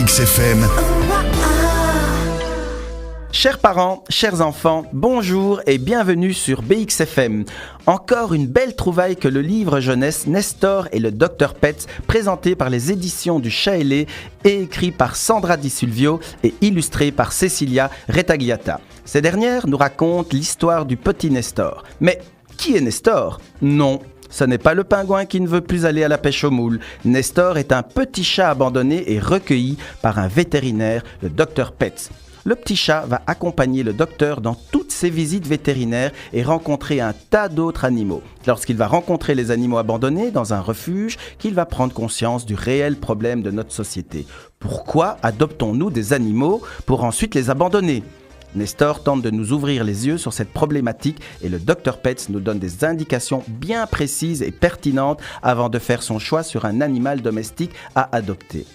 BXFM. Chers parents, chers enfants, bonjour et bienvenue sur BXFM. Encore une belle trouvaille que le livre jeunesse Nestor et le Dr Petz, présenté par les éditions du Chat ailé et écrit par Sandra Di Silvio et illustré par Cecilia Retagliata. Ces dernières nous racontent l'histoire du petit Nestor. Mais qui est Nestor ? Non. Ce n'est pas le pingouin qui ne veut plus aller à la pêche aux moules. Nestor est un petit chat abandonné et recueilli par un vétérinaire, le Dr Petz. Le petit chat va accompagner le docteur dans toutes ses visites vétérinaires et rencontrer un tas d'autres animaux. Lorsqu'il va rencontrer les animaux abandonnés dans un refuge, qu'il va prendre conscience du réel problème de notre société. Pourquoi adoptons-nous des animaux pour ensuite les abandonner ? Nestor tente de nous ouvrir les yeux sur cette problématique et le Dr Petz nous donne des indications bien précises et pertinentes avant de faire son choix sur un animal domestique à adopter.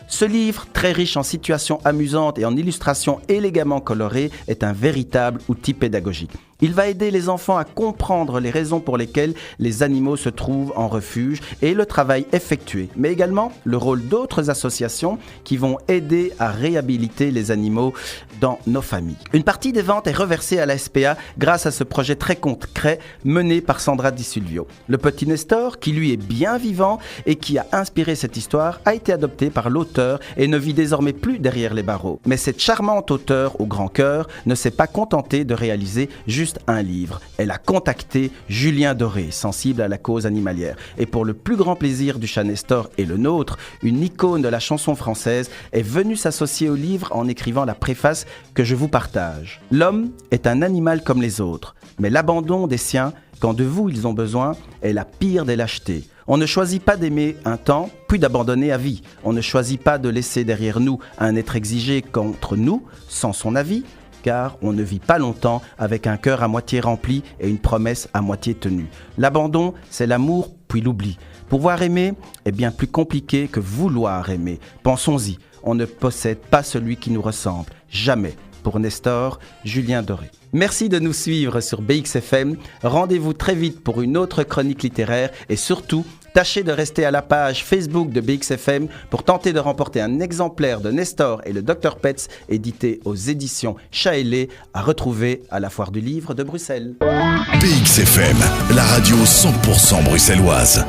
Ce livre, très riche en situations amusantes et en illustrations élégamment colorées, est un véritable outil pédagogique. Il va aider les enfants à comprendre les raisons pour lesquelles les animaux se trouvent en refuge et le travail effectué, mais également le rôle d'autres associations qui vont aider à réhabiliter les animaux dans nos familles. Une partie des ventes est reversée à la SPA grâce à ce projet très concret mené par Sandra Di Silvio. Le petit Nestor, qui lui est bien vivant et qui a inspiré cette histoire, a été adopté par l'auteur et ne vit désormais plus derrière les barreaux. Mais cette charmante auteure au grand cœur ne s'est pas contentée de réaliser juste un livre. Elle a contacté Julien Doré, sensible à la cause animalière. Et pour le plus grand plaisir du chat Nestor et le nôtre, une icône de la chanson française est venue s'associer au livre en écrivant la préface que je vous partage. L'homme est un animal comme les autres, mais l'abandon des siens, quand de vous ils ont besoin, est la pire des lâchetés. On ne choisit pas d'aimer un temps, puis d'abandonner à vie. On ne choisit pas de laisser derrière nous un être exigé contre nous, sans son avis, car on ne vit pas longtemps avec un cœur à moitié rempli et une promesse à moitié tenue. L'abandon, c'est l'amour puis l'oubli. Pouvoir aimer est bien plus compliqué que vouloir aimer. Pensons-y, on ne possède pas celui qui nous ressemble. Jamais. Pour Nestor, Julien Doré. Merci de nous suivre sur BXFM. Rendez-vous très vite pour une autre chronique littéraire et surtout, tâchez de rester à la page Facebook de BXFM pour tenter de remporter un exemplaire de Nestor et le Dr Petz édité aux éditions Chat ailé à retrouver à la Foire du Livre de Bruxelles. BXFM, la radio 100% bruxelloise.